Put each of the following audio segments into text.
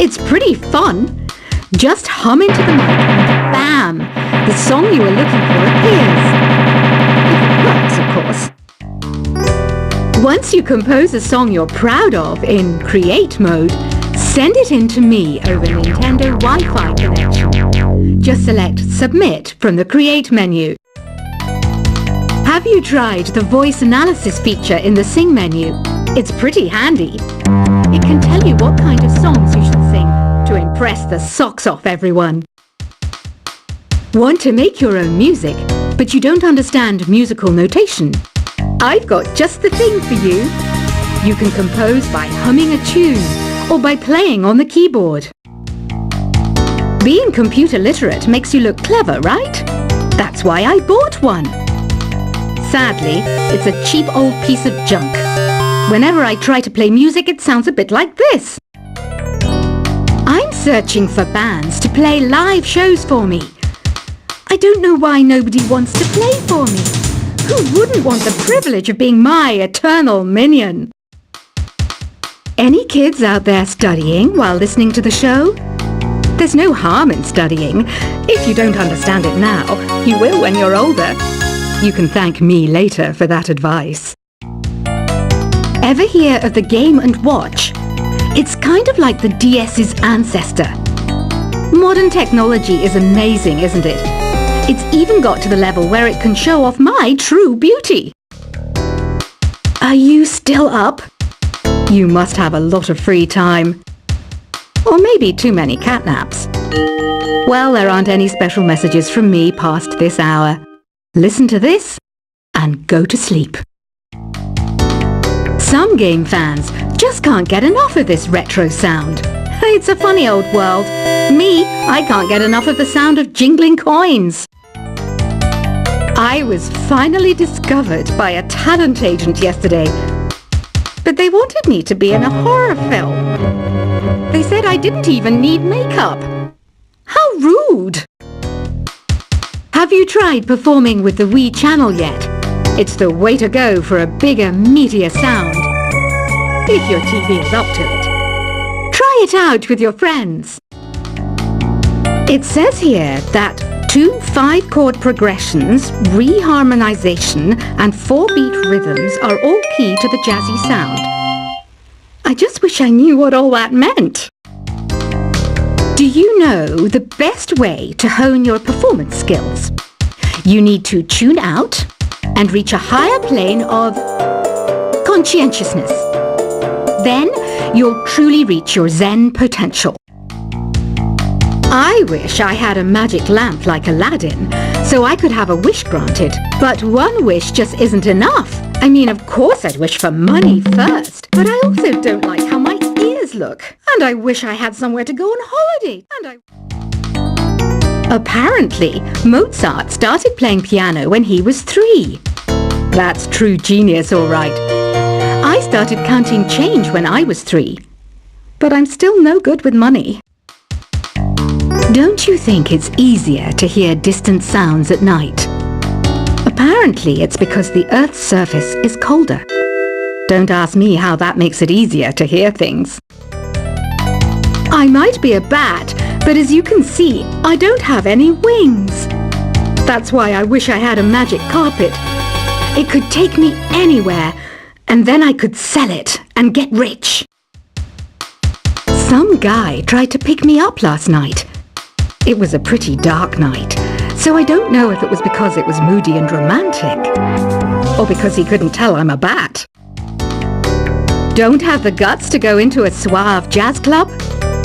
It's pretty fun. Just hum into the mic and bam! The song you were looking for appears. If it works, of course. Once you compose a song you're proud of in Create mode, send it in to me over Nintendo Wi-Fi connection. Just select Submit from the Create menu. Have you tried the voice analysis feature in the Sing menu? It's pretty handy. It can tell you what kind of songs you should sing to impress the socks off everyone. Want to make your own music, but you don't understand musical notation? I've got just the thing for you. You can compose by humming a tune or by playing on the keyboard. Being computer literate makes you look clever, right? That's why I bought one. Sadly, it's a cheap old piece of junk. Whenever I try to play music, it sounds a bit like this. I'm searching for bands to play live shows for me. I don't know why nobody wants to play for me. Who wouldn't want the privilege of being my eternal minion? Any kids out there studying while listening to the show? There's no harm in studying. If you don't understand it now, you will when you're older. You can thank me later for that advice. Ever hear of the Game & Watch? It's kind of like the DS's ancestor. Modern technology is amazing, isn't it? It's even got to the level where it can show off my true beauty. Are you still up? You must have a lot of free time. Or maybe too many catnaps. Well, there aren't any special messages from me past this hour. Listen to this and go to sleep. Some game fans just can't get enough of this retro sound. It's a funny old world. Me, I can't get enough of the sound of jingling coins. I was finally discovered by a talent agent yesterday, but they wanted me to be in a horror film. They said I didn't even need makeup. How rude! Have you tried performing with the Wii channel yet? It's the way to go for a bigger, meatier sound. If your TV is up to it. Try it out with your friends. It says here that 2 5-chord progressions, reharmonization, and 4-beat rhythms are all key to the jazzy sound. I just wish I knew what all that meant. Do you know the best way to hone your performance skills? You need to tune out and reach a higher plane of conscientiousness. Then you'll truly reach your Zen potential. I wish I had a magic lamp like Aladdin, so I could have a wish granted. But one wish just isn't enough. I mean, of course I'd wish for money first, but I also don't like how my ears look. And I wish I had somewhere to go on holiday. Apparently, Mozart started playing piano when he was 3. That's true genius, all right. I started counting change when I was 3. But I'm still no good with money. Don't you think it's easier to hear distant sounds at night? Apparently, it's because the Earth's surface is colder. Don't ask me how that makes it easier to hear things. I might be a bat, but as you can see, I don't have any wings. That's why I wish I had a magic carpet. It could take me anywhere, and then I could sell it and get rich. Some guy tried to pick me up last night. It was a pretty dark night, so I don't know if it was because it was moody and romantic, or because he couldn't tell I'm a bat. Don't have the guts to go into a suave jazz club?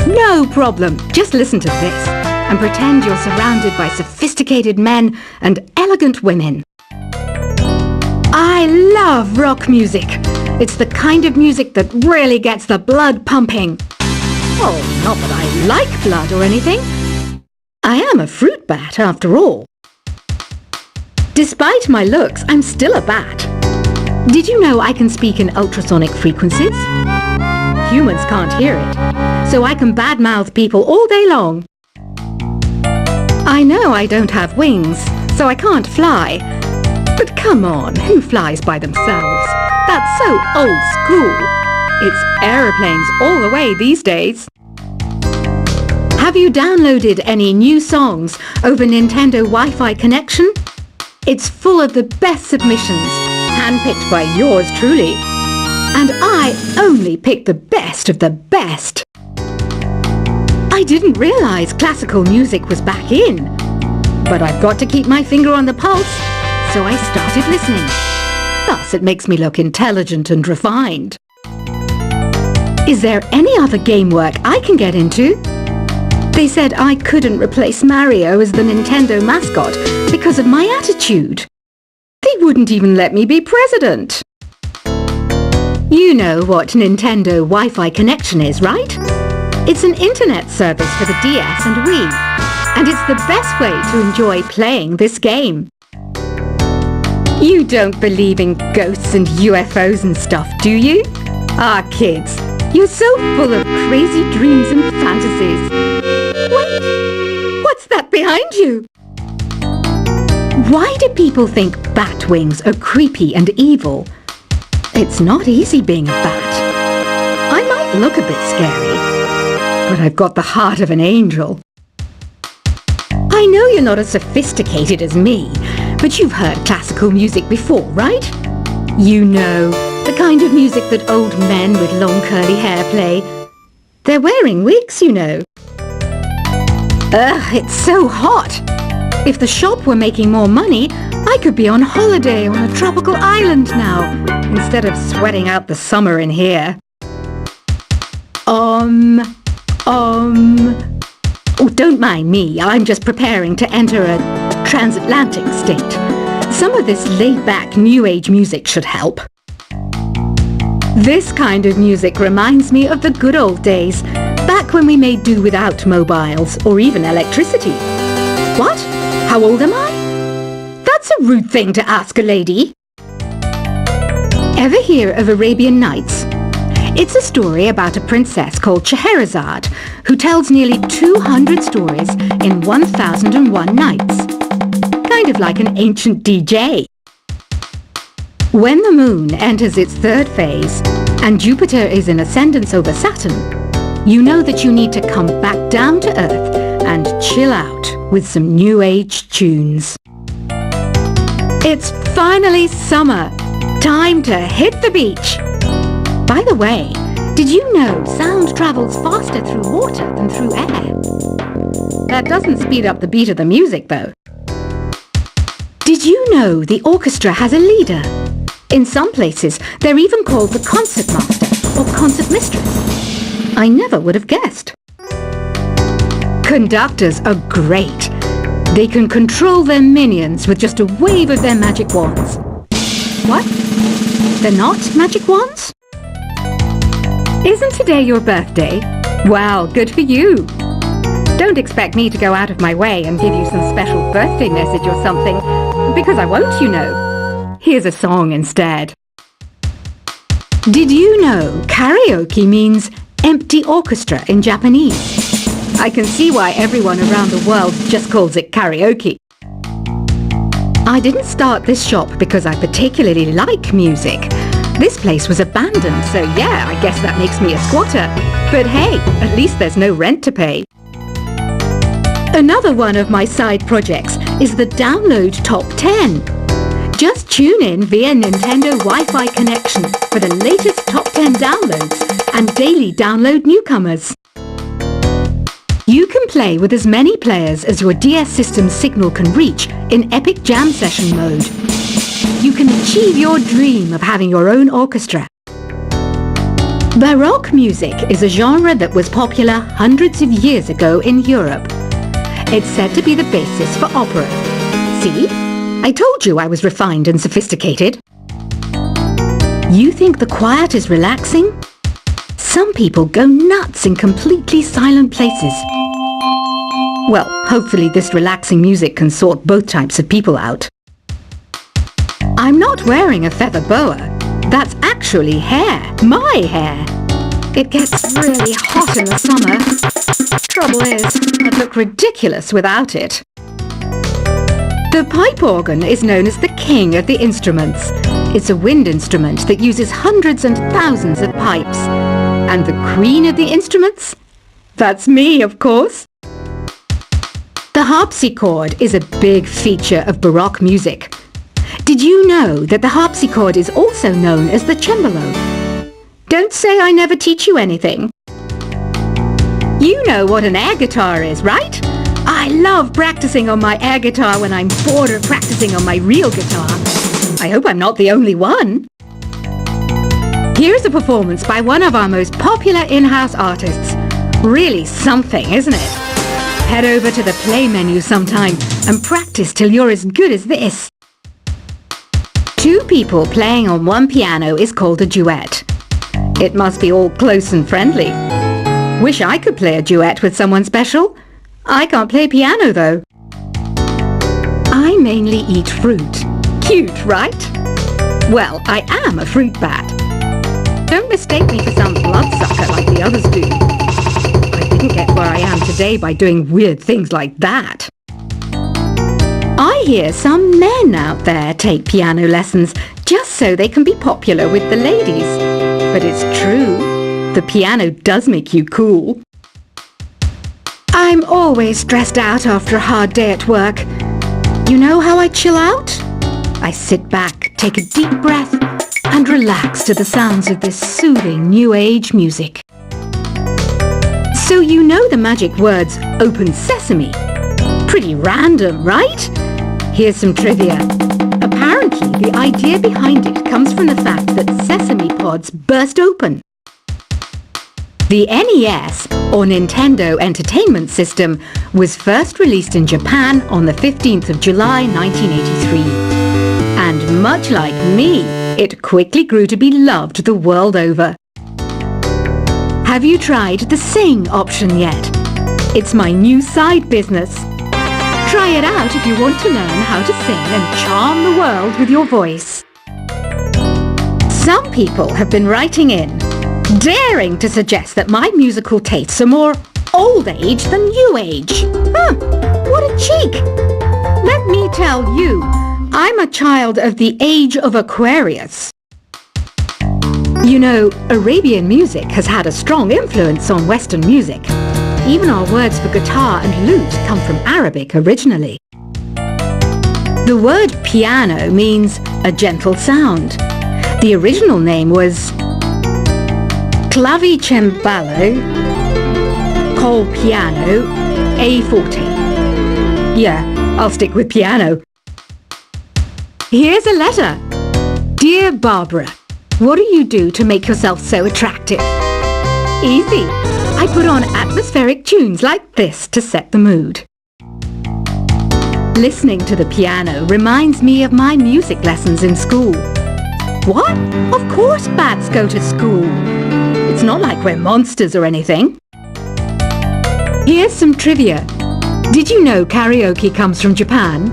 No problem. Just listen to this and pretend you're surrounded by sophisticated men and elegant women. I love rock music. It's the kind of music that really gets the blood pumping. Oh, not that I like blood or anything. I am a fruit bat, after all. Despite my looks, I'm still a bat. Did you know I can speak in ultrasonic frequencies? Humans can't hear it, so I can badmouth people all day long. I know I don't have wings, so I can't fly. But come on, who flies by themselves? That's so old school. It's aeroplanes all the way these days. Have you downloaded any new songs over Nintendo Wi-Fi connection? It's full of the best submissions, handpicked by yours truly. And I only picked the best of the best. I didn't realize classical music was back in. But I've got to keep my finger on the pulse, so I started listening. Thus, it makes me look intelligent and refined. Is there any other game work I can get into? They said I couldn't replace Mario as the Nintendo mascot because of my attitude. They wouldn't even let me be president. You know what Nintendo Wi-Fi connection is, right? It's an internet service for the DS and Wii, and it's the best way to enjoy playing this game. You don't believe in ghosts and UFOs and stuff, do you? Ah, kids, you're so full of crazy dreams and fantasies. Wait, what's that behind you? Why do people think bat wings are creepy and evil? It's not easy being a bat. I might look a bit scary, but I've got the heart of an angel. I know you're not as sophisticated as me, but you've heard classical music before, right? You know, the kind of music that old men with long curly hair play. They're wearing wigs, you know. Ugh, it's so hot. If the shop were making more money, I could be on holiday on a tropical island now, instead of sweating out the summer in here. Oh, don't mind me. I'm just preparing to enter a transatlantic state. Some of this laid-back New Age music should help. This kind of music reminds me of the good old days, back when we made do without mobiles or even electricity. What? How old am I? That's a rude thing to ask a lady. Ever hear of Arabian Nights? It's a story about a princess called Scheherazade who tells nearly 200 stories in 1001 nights. Kind of like an ancient DJ. When the moon enters its third phase and Jupiter is in ascendance over Saturn, you know that you need to come back down to Earth and chill out with some New Age tunes. It's finally summer. Time to hit the beach. By the way, did you know sound travels faster through water than through air? That doesn't speed up the beat of the music, though. Did you know the orchestra has a leader? In some places, they're even called the concert master or concert mistress. I never would have guessed. Conductors are great. They can control their minions with just a wave of their magic wands. What? They're not magic wands? Isn't today your birthday? Well, good for you. Don't expect me to go out of my way and give you some special birthday message or something, because I won't, you know. Here's a song instead. Did you know karaoke means empty orchestra in Japanese? I can see why everyone around the world just calls it karaoke. I didn't start this shop because I particularly like music. This place was abandoned, so yeah, I guess that makes me a squatter. But hey, at least there's no rent to pay. Another one of my side projects is the Download Top 10. Just tune in via Nintendo Wi-Fi connection for the latest top 10 downloads and daily download newcomers. You can play with as many players as your DS system's signal can reach in Epic Jam Session mode. You can achieve your dream of having your own orchestra. Baroque music is a genre that was popular hundreds of years ago in Europe. It's said to be the basis for opera. See? I told you I was refined and sophisticated. You think the quiet is relaxing? Some people go nuts in completely silent places. Well, hopefully this relaxing music can sort both types of people out. I'm not wearing a feather boa. That's actually hair. My hair. It gets really hot in the summer. Trouble is, I'd look ridiculous without it. The pipe organ is known as the king of the instruments. It's a wind instrument that uses hundreds and thousands of pipes. And the queen of the instruments? That's me, of course. The harpsichord is a big feature of Baroque music. Did you know that the harpsichord is also known as the cembalo? Don't say I never teach you anything. You know what an air guitar is, right? I love practicing on my air guitar when I'm bored of practicing on my real guitar. I hope I'm not the only one. Here's a performance by one of our most popular in-house artists. Really something, isn't it? Head over to the play menu sometime and practice till you're as good as this. Two people playing on one piano is called a duet. It must be all close and friendly. Wish I could play a duet with someone special. I can't play piano though. I mainly eat fruit. Cute, right? Well, I am a fruit bat. Don't mistake me for some bloodsucker like the others do. I didn't get where I am today by doing weird things like that. I hear some men out there take piano lessons just so they can be popular with the ladies. But it's true, the piano does make you cool. I'm always stressed out after a hard day at work. You know how I chill out? I sit back, take a deep breath, and relax to the sounds of this soothing new age music. So you know the magic words "open sesame"? Pretty random, right? Here's some trivia. Apparently, the idea behind it comes from the fact that sesame pods burst open. The NES, or Nintendo Entertainment System, was first released in Japan on the 15th of July 1983. And much like me, it quickly grew to be loved the world over. Have you tried the Sing option yet? It's my new side business. Try it out if you want to learn how to sing and charm the world with your voice. Some people have been writing in, daring to suggest that my musical tastes are more old age than new age. What a cheek! Let me tell you, I'm a child of the age of Aquarius. You know, Arabian music has had a strong influence on Western music. Even our words for guitar and lute come from Arabic originally. The word piano means a gentle sound. The original name was clavicembalo col piano a forte. Yeah, I'll stick with piano. Here's a letter. Dear Barbara, what do you do to make yourself so attractive? Easy. I put on atmospheric tunes like this to set the mood. Listening to the piano reminds me of my music lessons in school. What? Of course bats go to school. It's not like we're monsters or anything. Here's some trivia. Did you know karaoke comes from Japan?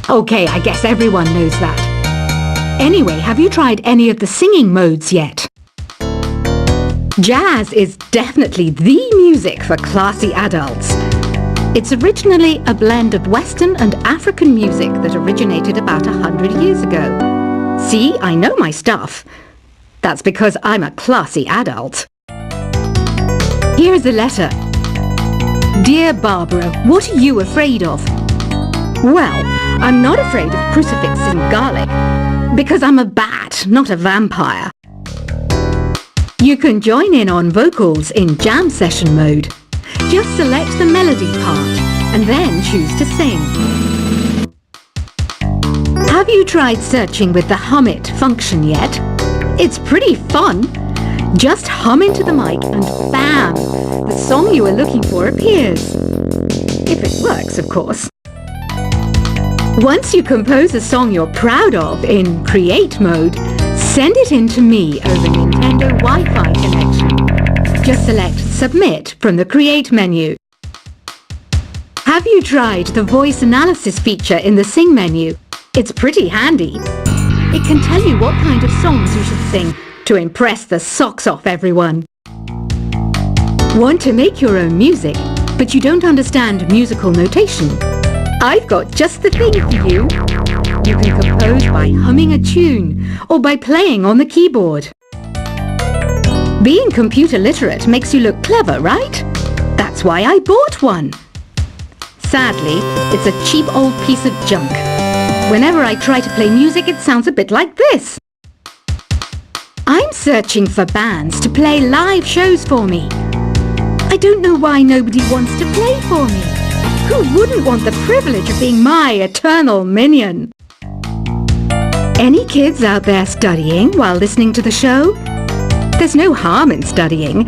Okay, I guess everyone knows that. Anyway, have you tried any of the singing modes yet? Jazz is definitely the music for classy adults. It's originally a blend of Western and African music that originated about 100 years ago. See, I know my stuff. That's because I'm a classy adult. Here's a letter. Dear Barbara, what are you afraid of? Well, I'm not afraid of crucifix and garlic, because I'm a bat, not a vampire. You can join in on vocals in jam session mode. Just select the melody part and then choose to sing. Have you tried searching with the Hum It function yet? It's pretty fun. Just hum into the mic and bam! The song you are looking for appears. If it works, of course. Once you compose a song you're proud of in Create mode, send it in to me over Nintendo Wi-Fi connection. Just select Submit from the Create menu. Have you tried the voice analysis feature in the Sing menu? It's pretty handy. It can tell you what kind of songs you should sing to impress the socks off everyone. Want to make your own music, but you don't understand musical notation? I've got just the thing for you. You can compose by humming a tune or by playing on the keyboard. Being computer literate makes you look clever, right? That's why I bought one. Sadly, it's a cheap old piece of junk. Whenever I try to play music, it sounds a bit like this. I'm searching for bands to play live shows for me. I don't know why nobody wants to play for me. Who wouldn't want the privilege of being my eternal minion? Any kids out there studying while listening to the show? There's no harm in studying.